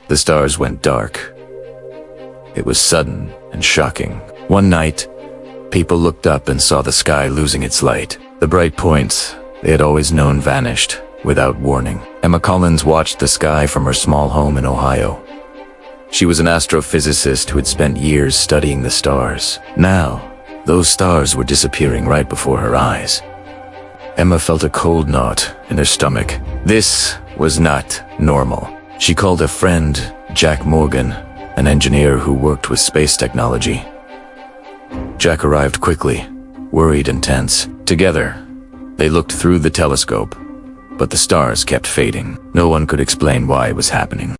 The stars went dark. It was sudden and shocking. One night, people looked up and saw the sky losing its light. The bright points they had always known vanished without warning. Emma Collins watched the sky from her small home in Ohio. She was an astrophysicist who had spent years studying the stars. Now, those stars were disappearing right before her eyes. Emma felt a cold knot in her stomach. This was not normal. She called a friend, Jack Morgan, an engineer who worked with space technology. Jack arrived quickly, worried and tense. Together, they looked through the telescope, but the stars kept fading. No one could explain why it was happening.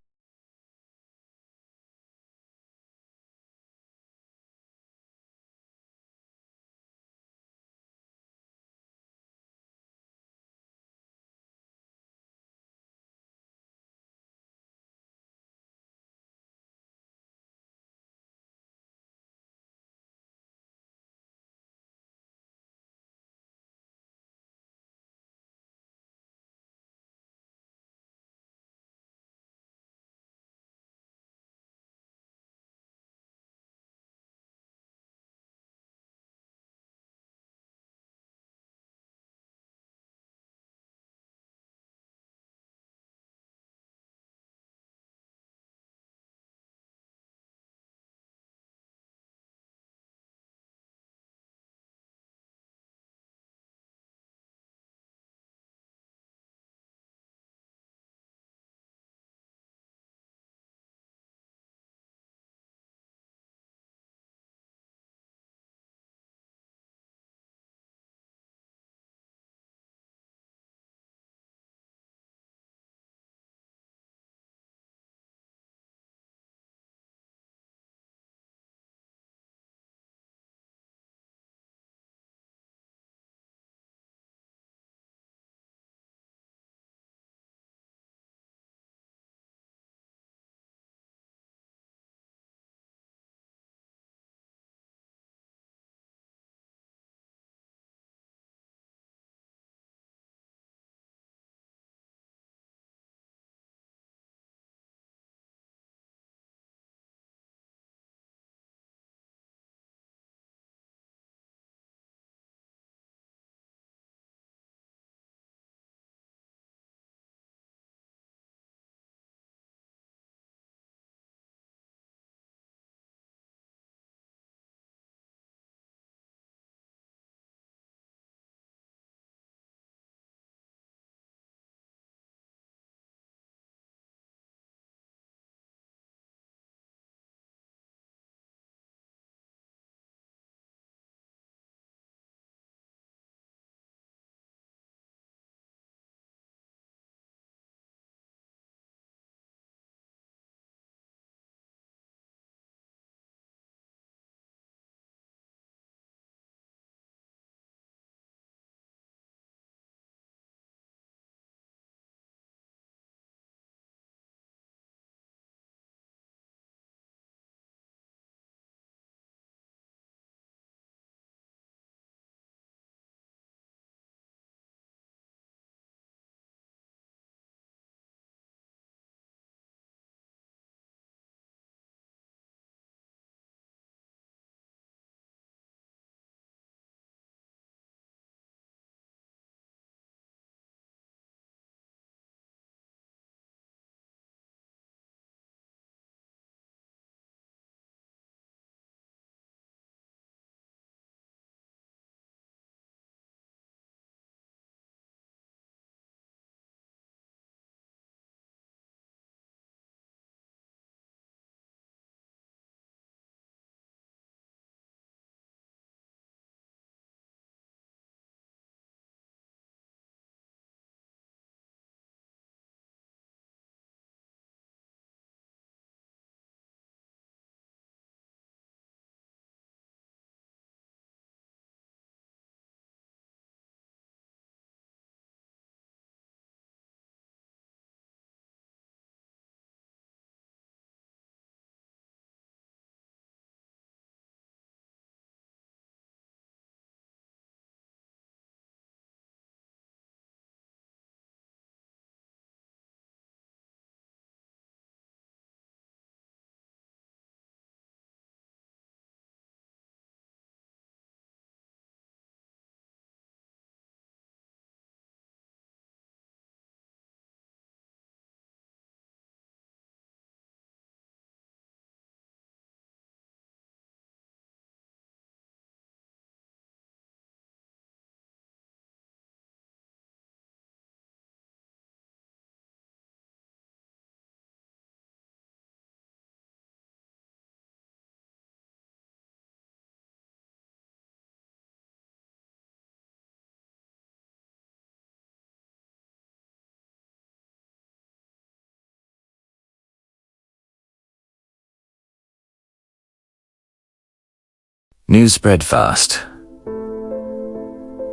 News spread fast.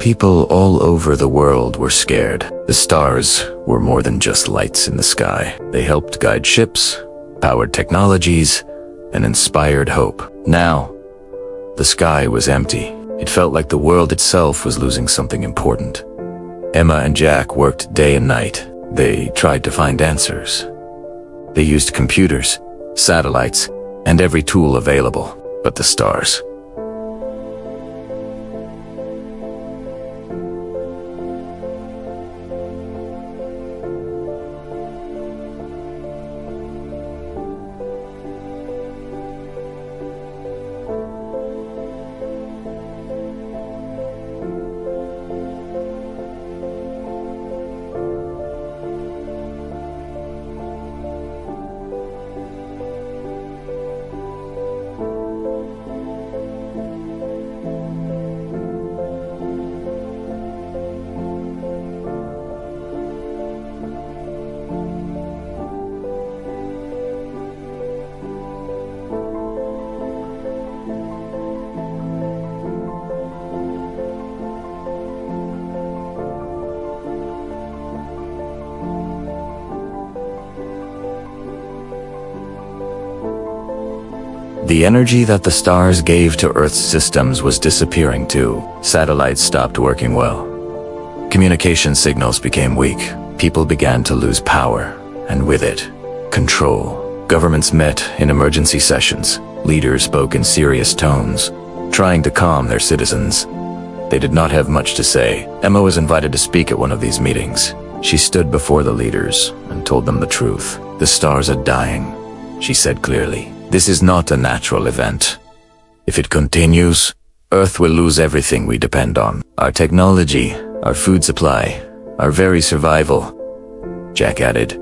People all over the world were scared. The stars were more than just lights in the sky. They helped guide ships, powered technologies, and inspired hope. Now, the sky was empty. It felt like the world itself was losing something important. Emma and Jack worked day and night. They tried to find answers. They used computers, satellites, and every tool available, but the stars. The energy that the stars gave to Earth's systems was disappearing too. Satellites stopped working well. Communication signals became weak. People began to lose power, and with it, control. Governments met in emergency sessions. Leaders spoke in serious tones, trying to calm their citizens. They did not have much to say. Emma was invited to speak at one of these meetings. She stood before the leaders and told them the truth. The stars are dying, she said clearly. This is not a natural event. If it continues, Earth will lose everything we depend on. Our technology, our food supply, our very survival. Jack added,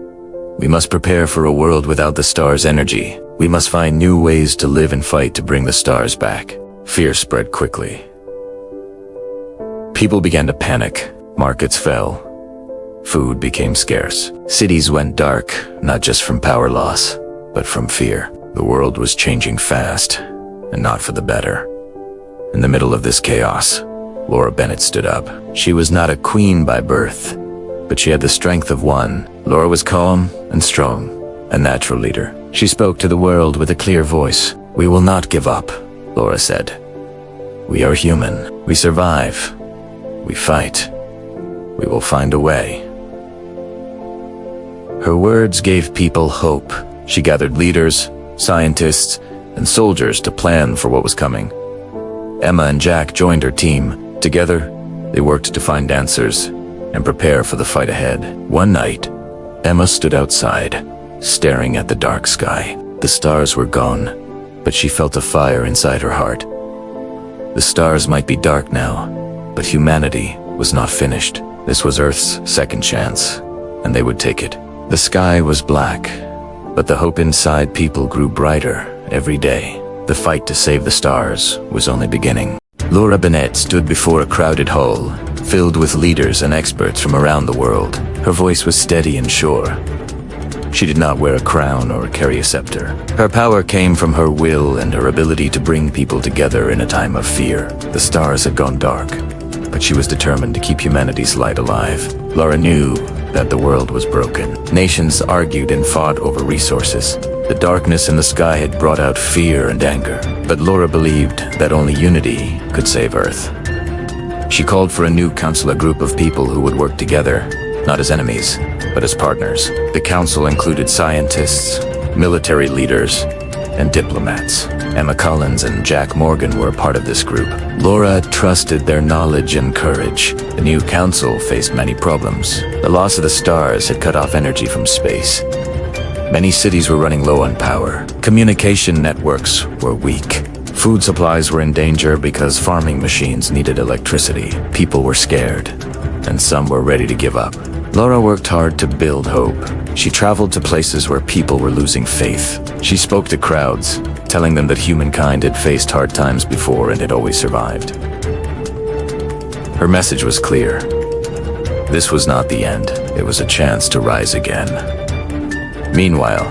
we must prepare for a world without the stars' energy. We must find new ways to live and fight to bring the stars back. Fear spread quickly. People began to panic. Markets fell. Food became scarce. Cities went dark, not just from power loss, but from fear. The world was changing fast, and not for the better. In the middle of this chaos, Laura Bennett stood up. She was not a queen by birth, but she had the strength of one. Laura was calm and strong, a natural leader. She spoke to the world with a clear voice. We will not give up, Laura said. We are human. We survive. We fight. We will find a way. Her words gave people hope. She gathered leaders, scientists, and soldiers to plan for what was coming. Emma and Jack joined her team. Together, they worked to find answers and prepare for the fight ahead. One night, Emma stood outside, staring at the dark sky. The stars were gone, but she felt a fire inside her heart. The stars might be dark now, but humanity was not finished. This was Earth's second chance, and they would take it. The sky was black, but the hope inside people grew brighter every day. The fight to save the stars was only beginning. Laura Bennett stood before a crowded hall, filled with leaders and experts from around the world. Her voice was steady and sure. She did not wear a crown or carry a scepter. Her power came from her will and her ability to bring people together in a time of fear. The stars had gone dark, but she was determined to keep humanity's light alive. Laura knew that the world was broken. Nations argued and fought over resources. The darkness in the sky had brought out fear and anger, but Laura believed that only unity could save Earth. She called for a new council, a group of people who would work together, not as enemies, but as partners. The council included scientists, military leaders, and diplomats. Emma Collins and Jack Morgan were a part of this group. Laura trusted their knowledge and courage. The new council faced many problems. The loss of the stars had cut off energy from space. Many cities were running low on power. Communication networks were weak. Food supplies were in danger because farming machines needed electricity. People were scared, and some were ready to give up. Laura worked hard to build hope. She traveled to places where people were losing faith. She spoke to crowds, telling them that humankind had faced hard times before and had always survived. Her message was clear. This was not the end. It was a chance to rise again. Meanwhile,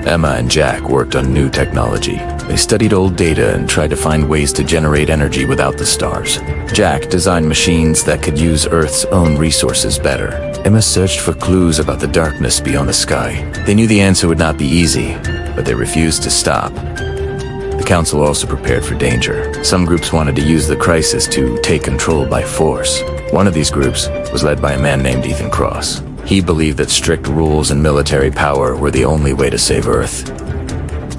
Emma and Jack worked on new technology. They studied old data and tried to find ways to generate energy without the stars. Jack designed machines that could use Earth's own resources better. Emma searched for clues about the darkness beyond the sky. They knew the answer would not be easy, but they refused to stop. The council also prepared for danger. Some groups wanted to use the crisis to take control by force. One of these groups was led by a man named Ethan Cross. He believed that strict rules and military power were the only way to save Earth.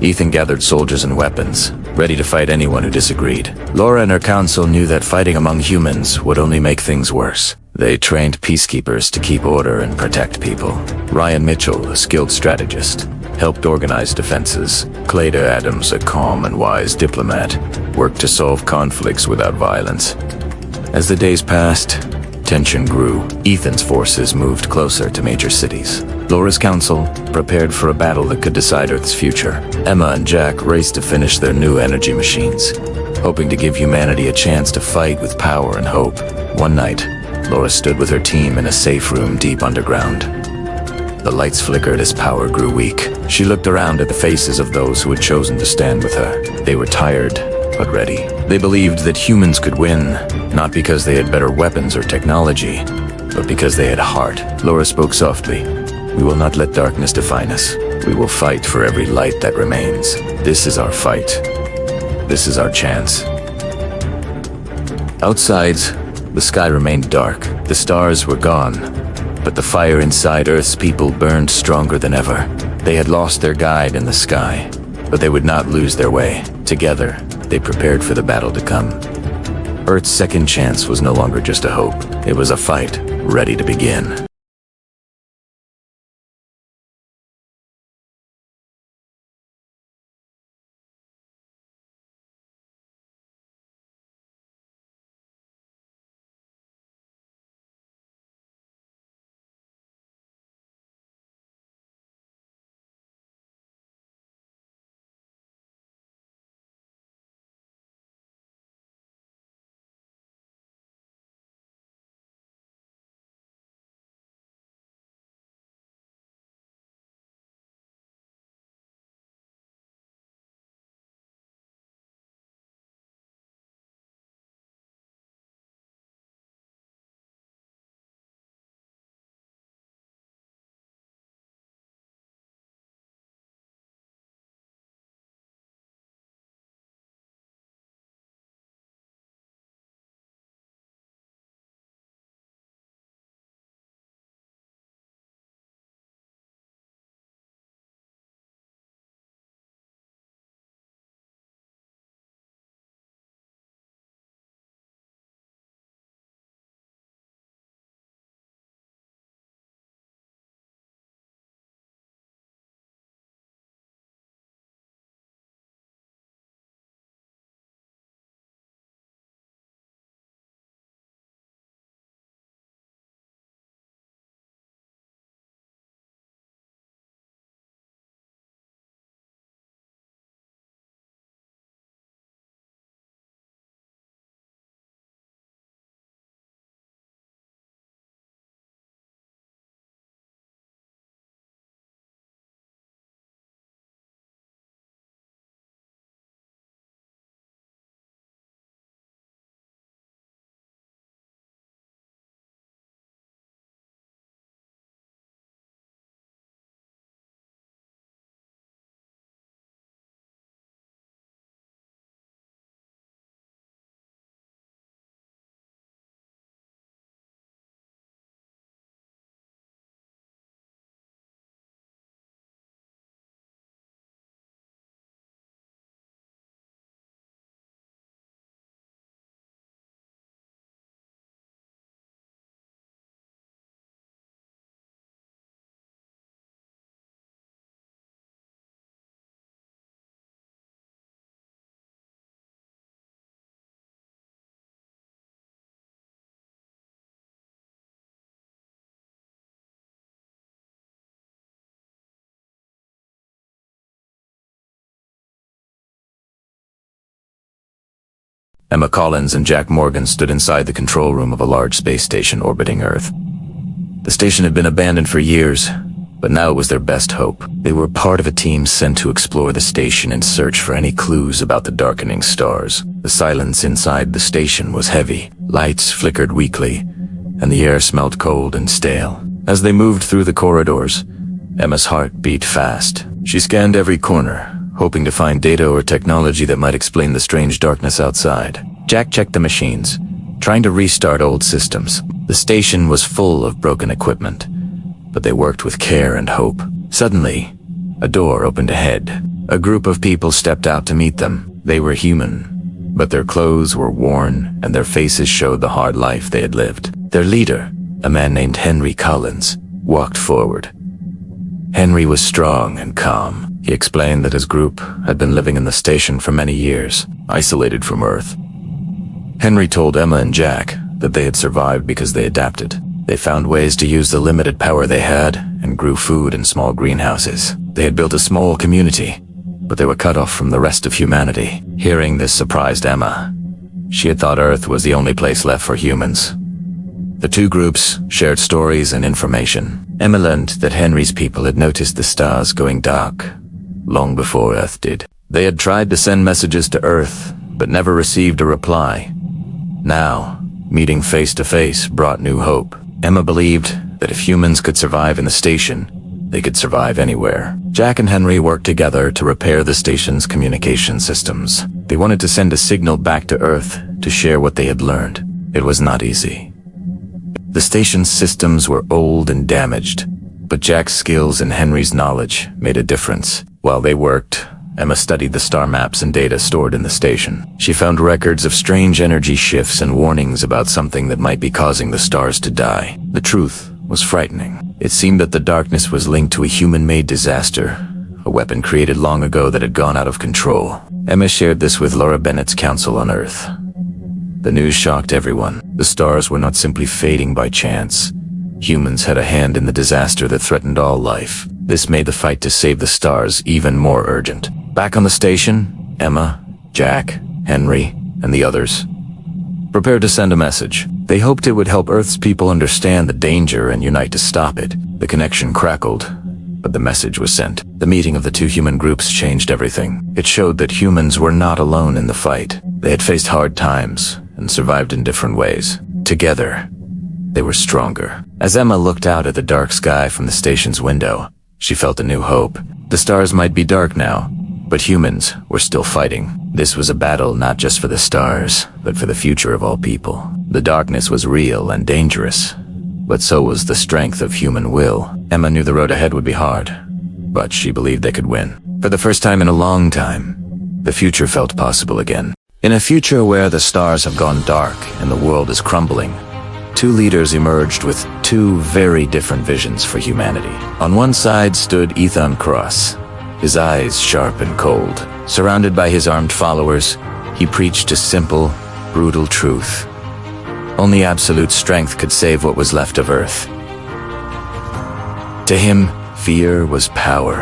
Ethan gathered soldiers and weapons, ready to fight anyone who disagreed. Laura and her council knew that fighting among humans would only make things worse. They trained peacekeepers to keep order and protect people. Ryan Mitchell, a skilled strategist, helped organize defenses. Cleda Adams, a calm and wise diplomat, worked to solve conflicts without violence. As the days passed, tension grew. Ethan's forces moved closer to major cities. Laura's council prepared for a battle that could decide Earth's future. Emma and Jack raced to finish their new energy machines, hoping to give humanity a chance to fight with power and hope. One night, Laura stood with her team in a safe room deep underground. The lights flickered as power grew weak. She looked around at the faces of those who had chosen to stand with her. They were tired, but ready. They believed that humans could win, not because they had better weapons or technology, but because they had heart. Laura spoke softly. "We will not let darkness define us. We will fight for every light that remains. This is our fight. This is our chance." Outside, the sky remained dark. The stars were gone, but the fire inside Earth's people burned stronger than ever. They had lost their guide in the sky, but they would not lose their way. Together, they prepared for the battle to come. Earth's second chance was no longer just a hope. It was a fight, ready to begin. Emma Collins and Jack Morgan stood inside the control room of a large space station orbiting Earth. The station had been abandoned for years, but now it was their best hope. They were part of a team sent to explore the station and search for any clues about the darkening stars. The silence inside the station was heavy. Lights flickered weakly, and the air smelled cold and stale. As they moved through the corridors, Emma's heart beat fast. She scanned every corner, hoping to find data or technology that might explain the strange darkness outside. Jack checked the machines, trying to restart old systems. The station was full of broken equipment, but they worked with care and hope. Suddenly, a door opened ahead. A group of people stepped out to meet them. They were human, but their clothes were worn and their faces showed the hard life they had lived. Their leader, a man named Henry Collins, walked forward. Henry was strong and calm. He explained that his group had been living in the station for many years, isolated from Earth. Henry told Emma and Jack that they had survived because they adapted. They found ways to use the limited power they had and grew food in small greenhouses. They had built a small community, but they were cut off from the rest of humanity. Hearing this surprised Emma. She had thought Earth was the only place left for humans. The two groups shared stories and information. Emma learned that Henry's people had noticed the stars going dark long before Earth did. They had tried to send messages to Earth, but never received a reply. Now, meeting face to face brought new hope. Emma believed that if humans could survive in the station, they could survive anywhere. Jack and Henry worked together to repair the station's communication systems. They wanted to send a signal back to Earth to share what they had learned. It was not easy. The station's systems were old and damaged, but Jack's skills and Henry's knowledge made a difference. While they worked, Emma studied the star maps and data stored in the station. She found records of strange energy shifts and warnings about something that might be causing the stars to die. The truth was frightening. It seemed that the darkness was linked to a human-made disaster, a weapon created long ago that had gone out of control. Emma shared this with Laura Bennett's council on Earth. The news shocked everyone. The stars were not simply fading by chance. Humans had a hand in the disaster that threatened all life. This made the fight to save the stars even more urgent. Back on the station, Emma, Jack, Henry, and the others prepared to send a message. They hoped it would help Earth's people understand the danger and unite to stop it. The connection crackled, but the message was sent. The meeting of the two human groups changed everything. It showed that humans were not alone in the fight. They had faced hard times and survived in different ways. Together, they were stronger. As Emma looked out at the dark sky from the station's window, she felt a new hope. The stars might be dark now, but humans were still fighting. This was a battle not just for the stars, but for the future of all people. The darkness was real and dangerous, but so was the strength of human will. Emma knew the road ahead would be hard, but she believed they could win. For the first time in a long time, the future felt possible again. In a future where the stars have gone dark and the world is crumbling, two leaders emerged with two very different visions for humanity. On one side stood Ethan Cross, his eyes sharp and cold. Surrounded by his armed followers, he preached a simple, brutal truth. Only absolute strength could save what was left of Earth. To him, fear was power,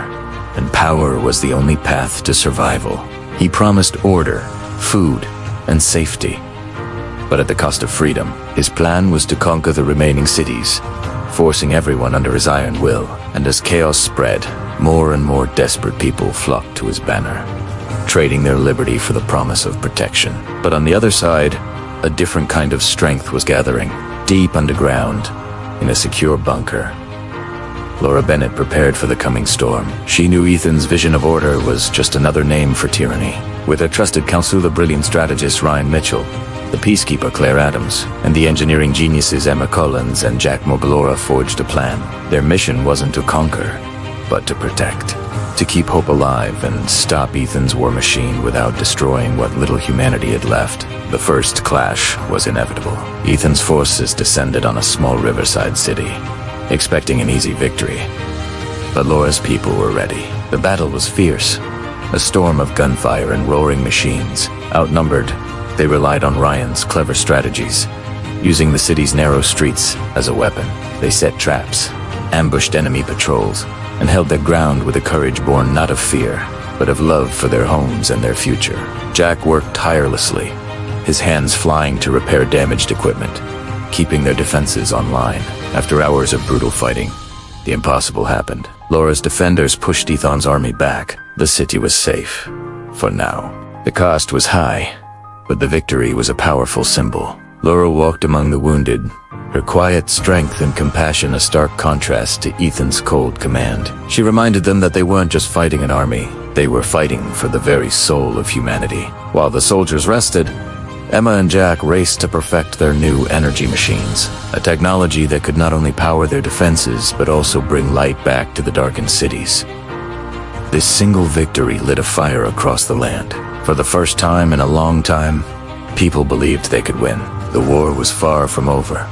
and power was the only path to survival. He promised order, food, and safety, but at the cost of freedom. His plan was to conquer the remaining cities, forcing everyone under his iron will. And as chaos spread, more and more desperate people flocked to his banner, trading their liberty for the promise of protection. But on the other side, a different kind of strength was gathering, deep underground, in a secure bunker. Laura Bennett prepared for the coming storm. She knew Ethan's vision of order was just another name for tyranny. With her trusted counsel, the brilliant strategist Ryan Mitchell, the peacekeeper Claire Adams, and the engineering geniuses Emma Collins and Jack Mogalora forged a plan. Their mission wasn't to conquer, but to protect. To keep hope alive and stop Ethan's war machine without destroying what little humanity had left. The first clash was inevitable. Ethan's forces descended on a small riverside city, expecting an easy victory. But Laura's people were ready. The battle was fierce, a storm of gunfire and roaring machines. Outnumbered, they relied on Ryan's clever strategies, using the city's narrow streets as a weapon. They set traps, ambushed enemy patrols, and held their ground with a courage born not of fear, but of love for their homes and their future. Jack worked tirelessly, his hands flying to repair damaged equipment, keeping their defenses online. After hours of brutal fighting, The impossible happened. Laura's defenders pushed Ethan's army back. The city was safe. For now. The cost was high, but the victory was a powerful symbol. Laura walked among the wounded, her quiet strength and compassion a stark contrast to Ethan's cold command. She reminded them that they weren't just fighting an army, they were fighting for the very soul of humanity. While the soldiers rested, Emma and Jack raced to perfect their new energy machines, a technology that could not only power their defenses, but also bring light back to the darkened cities. This single victory lit a fire across the land. For the first time in a long time, people believed they could win. The war was far from over,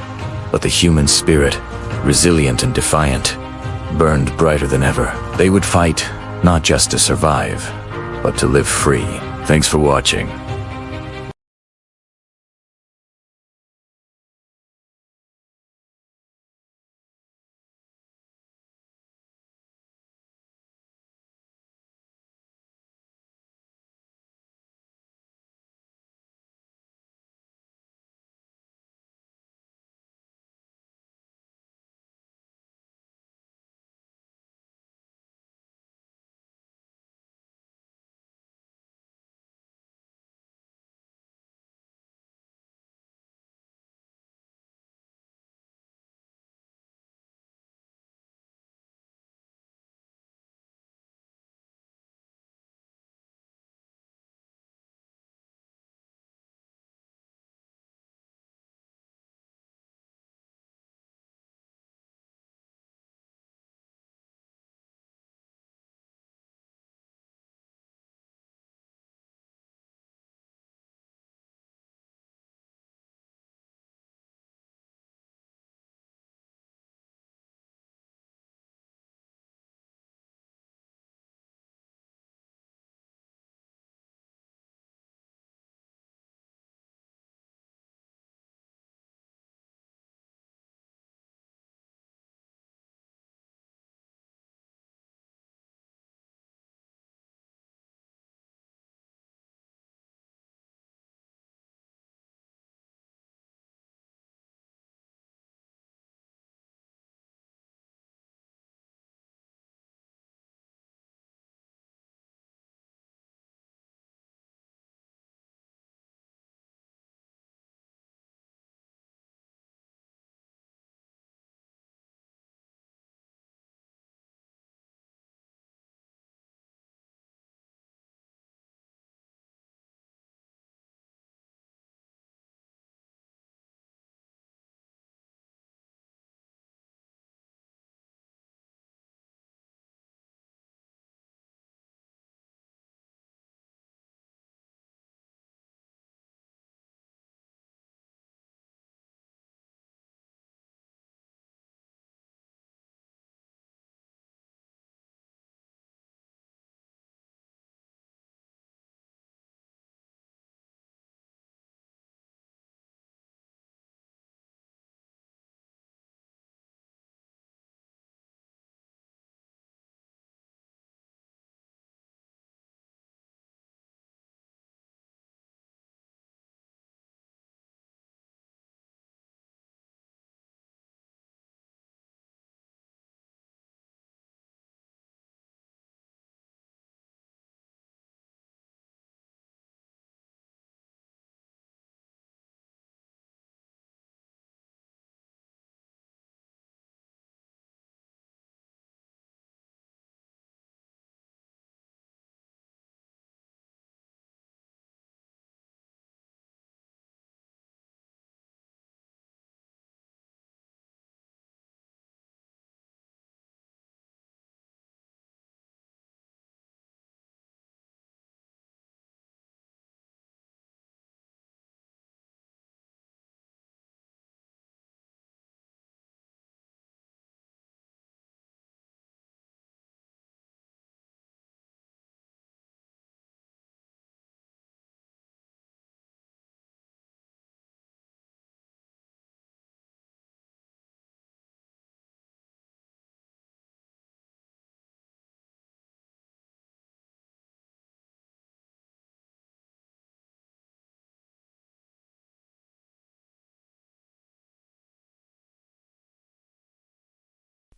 but the human spirit, resilient and defiant, burned brighter than ever. They would fight, not just to survive, but to live free. Thanks for watching.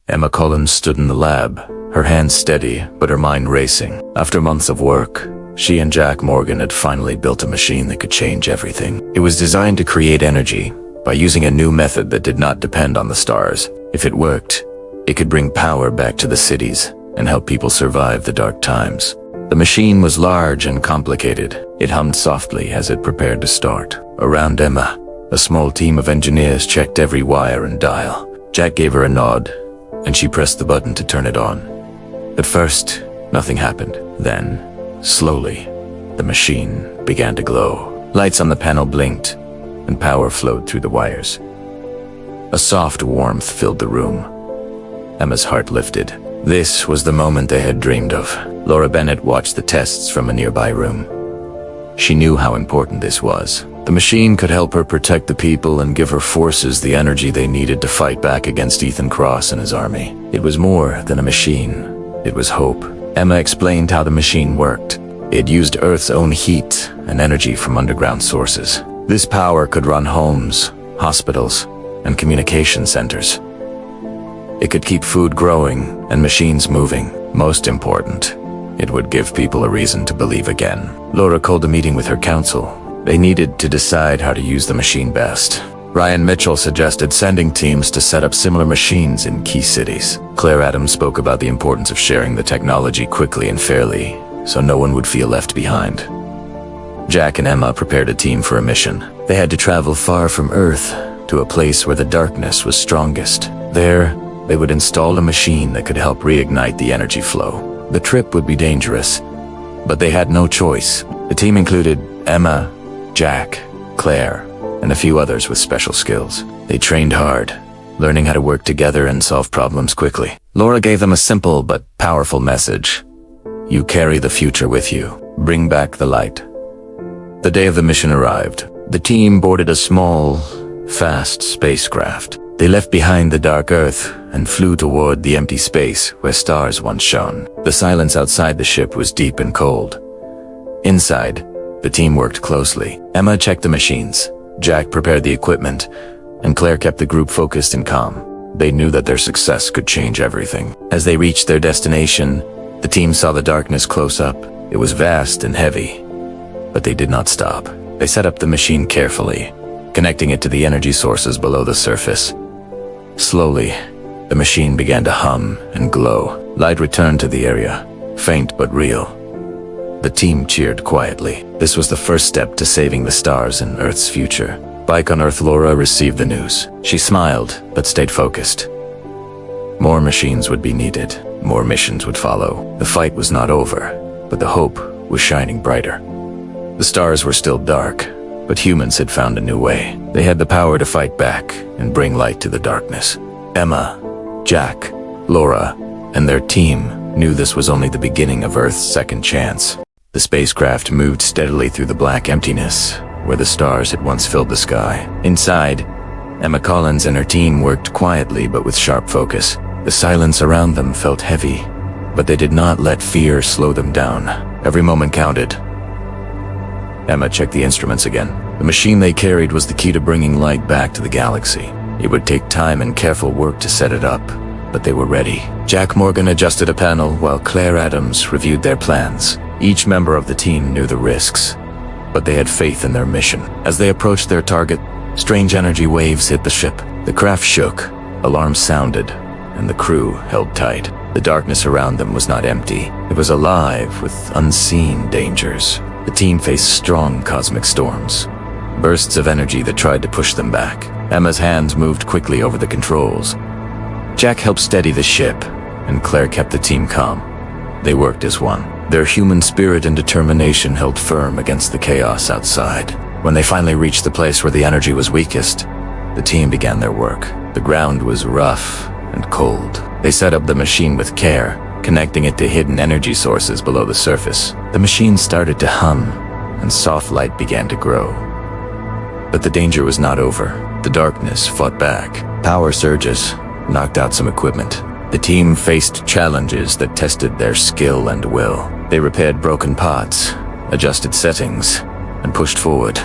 Emma Collins stood in the lab, her hands steady, but her mind racing. After months of work, she and Jack Morgan had finally built a machine that could change everything. It was designed to create energy by using a new method that did not depend on the stars. If it worked, it could bring power back to the cities and help people survive the dark times. The machine was large and complicated. It hummed softly as it prepared to start. Around Emma, a small team of engineers checked every wire and dial. Jack gave her a nod, and she pressed the button to turn it on. At first, nothing happened. Then, slowly, the machine began to glow. Lights on the panel blinked, and power flowed through the wires. A soft warmth filled the room. Emma's heart lifted. This was the moment they had dreamed of. Laura Bennett watched the tests from a nearby room. She knew how important this was. The machine could help her protect the people and give her forces the energy they needed to fight back against Ethan Cross and his army. It was more than a machine. It was hope. Emma explained how the machine worked. It used Earth's own heat and energy from underground sources. This power could run homes, hospitals, and communication centers. It could keep food growing and machines moving. Most important, it would give people a reason to believe again. Laura called a meeting with her council. They needed to decide how to use the machine best. Ryan Mitchell suggested sending teams to set up similar machines in key cities. Claire Adams spoke about the importance of sharing the technology quickly and fairly, so no one would feel left behind. Jack and Emma prepared a team for a mission. They had to travel far from Earth to a place where the darkness was strongest. There, they would install a machine that could help reignite the energy flow. The trip would be dangerous, but they had no choice. The team included Emma, Jack, Claire, and a few others with special skills. They trained hard, learning how to work together and solve problems quickly. Laura gave them a simple but powerful message. You carry the future with you. Bring back the light. The day of the mission arrived. The team boarded a small, fast spacecraft. They left behind the dark Earth and flew toward the empty space where stars once shone. The silence outside the ship was deep and cold. Inside, the team worked closely. Emma checked the machines, Jack prepared the equipment, and Claire kept the group focused and calm. They knew that their success could change everything. As they reached their destination, the team saw the darkness close up. It was vast and heavy, but they did not stop. They set up the machine carefully, connecting it to the energy sources below the surface. Slowly, the machine began to hum and glow. Light returned to the area, faint but real. The team cheered quietly. This was the first step to saving the stars and Earth's future. Back on Earth, Laura received the news. She smiled, but stayed focused. More machines would be needed. More missions would follow. The fight was not over, but the hope was shining brighter. The stars were still dark, but humans had found a new way. They had the power to fight back and bring light to the darkness. Emma, Jack, Laura, and their team knew this was only the beginning of Earth's second chance. The spacecraft moved steadily through the black emptiness, where the stars had once filled the sky. Inside, Emma Collins and her team worked quietly but with sharp focus. The silence around them felt heavy, but they did not let fear slow them down. Every moment counted. Emma checked the instruments again. The machine they carried was the key to bringing light back to the galaxy. It would take time and careful work to set it up, but they were ready. Jack Morgan adjusted a panel while Claire Adams reviewed their plans. Each member of the team knew the risks, but they had faith in their mission. As they approached their target, strange energy waves hit the ship. The craft shook, alarms sounded, and the crew held tight. The darkness around them was not empty. It was alive with unseen dangers. The team faced strong cosmic storms, bursts of energy that tried to push them back. Emma's hands moved quickly over the controls. Jack helped steady the ship, and Claire kept the team calm. They worked as one. Their human spirit and determination held firm against the chaos outside. When they finally reached the place where the energy was weakest, the team began their work. The ground was rough and cold. They set up the machine with care, connecting it to hidden energy sources below the surface. The machine started to hum, and soft light began to grow. But the danger was not over. The darkness fought back. Power surges knocked out some equipment. The team faced challenges that tested their skill and will. They repaired broken parts, adjusted settings, and pushed forward.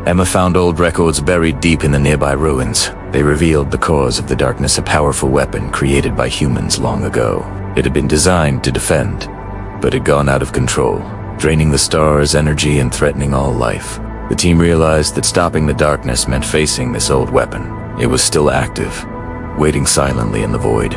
Emma found old records buried deep in the nearby ruins. They revealed the cause of the darkness, a powerful weapon created by humans long ago. It had been designed to defend, but had gone out of control, draining the stars' energy and threatening all life. The team realized that stopping the darkness meant facing this old weapon. It was still active, waiting silently in the void.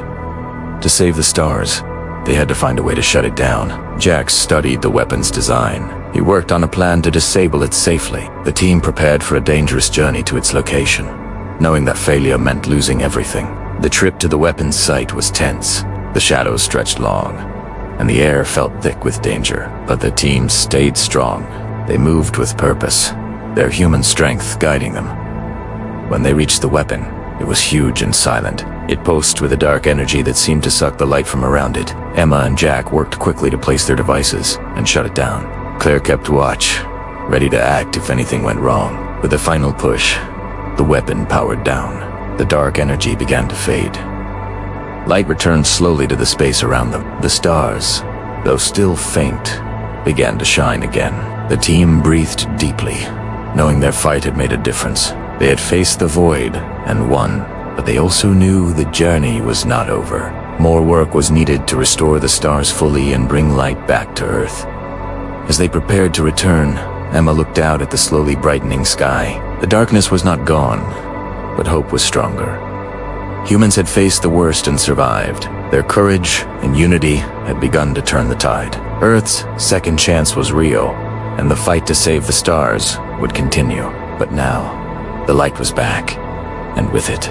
To save the stars, they had to find a way to shut it down. Jack studied the weapon's design. He worked on a plan to disable it safely. The team prepared for a dangerous journey to its location, knowing that failure meant losing everything. The trip to the weapon's site was tense. The shadows stretched long, and the air felt thick with danger. But the team stayed strong. They moved with purpose, their human strength guiding them. When they reached the weapon, it was huge and silent. It pulsed with a dark energy that seemed to suck the light from around it. Emma and Jack worked quickly to place their devices and shut it down. Claire kept watch, ready to act if anything went wrong. With a final push, the weapon powered down. The dark energy began to fade. Light returned slowly to the space around them. The stars, though still faint, began to shine again. The team breathed deeply, knowing their fight had made a difference. They had faced the void and won, but they also knew the journey was not over. More work was needed to restore the stars fully and bring light back to Earth. As they prepared to return, Emma looked out at the slowly brightening sky. The darkness was not gone, but hope was stronger. Humans had faced the worst and survived. Their courage and unity had begun to turn the tide. Earth's second chance was real, and the fight to save the stars would continue. But now, the light was back, and with it,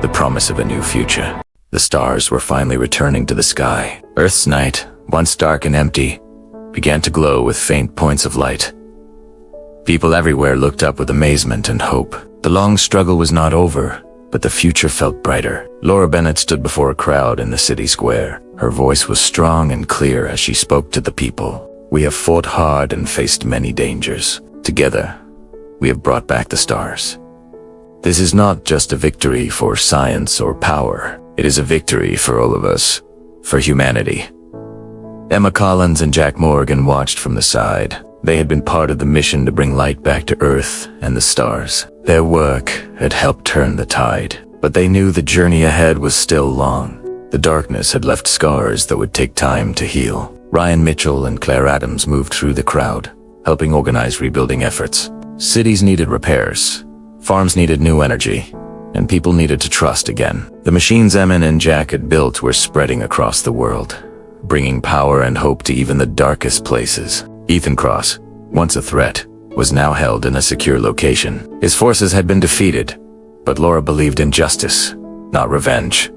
the promise of a new future. The stars were finally returning to the sky. Earth's night, once dark and empty, began to glow with faint points of light. People everywhere looked up with amazement and hope. The long struggle was not over, but the future felt brighter. Laura Bennett stood before a crowd in the city square. Her voice was strong and clear as she spoke to the people. "We have fought hard and faced many dangers. Together, we have brought back the stars. This is not just a victory for science or power. It is a victory for all of us, for humanity." Emma Collins and Jack Morgan watched from the side. They had been part of the mission to bring light back to Earth and the stars. Their work had helped turn the tide, but they knew the journey ahead was still long. The darkness had left scars that would take time to heal. Ryan Mitchell and Claire Adams moved through the crowd, helping organize rebuilding efforts. Cities needed repairs, farms needed new energy, and people needed to trust again. The machines Emma and Jack had built were spreading across the world, bringing power and hope to even the darkest places. Ethan Cross, once a threat, was now held in a secure location. His forces had been defeated, but Laura believed in justice, not revenge.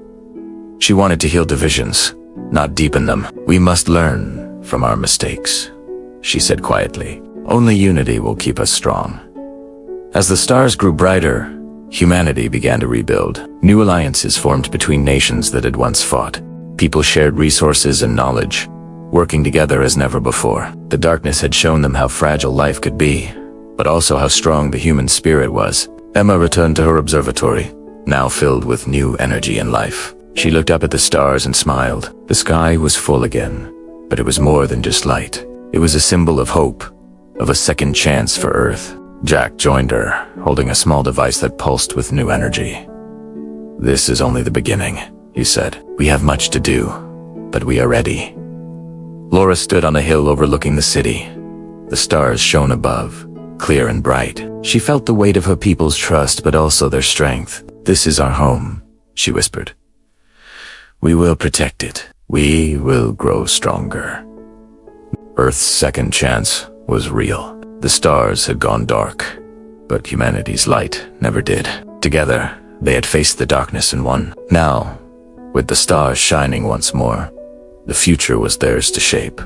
She wanted to heal divisions, not deepen them. "We must learn from our mistakes," she said quietly. "Only unity will keep us strong." As the stars grew brighter, humanity began to rebuild. New alliances formed between nations that had once fought. People shared resources and knowledge, working together as never before. The darkness had shown them how fragile life could be, but also how strong the human spirit was. Emma returned to her observatory, now filled with new energy and life. She looked up at the stars and smiled. The sky was full again, but it was more than just light. It was a symbol of hope, of a second chance for Earth. Jack joined her, holding a small device that pulsed with new energy. "This is only the beginning," he said. "We have much to do, but we are ready." Laura stood on a hill overlooking the city. The stars shone above, clear and bright. She felt the weight of her people's trust, but also their strength. "This is our home," she whispered. "We will protect it. We will grow stronger." Earth's second chance was real. The stars had gone dark, but humanity's light never did. Together, they had faced the darkness and won. Now, with the stars shining once more, the future was theirs to shape.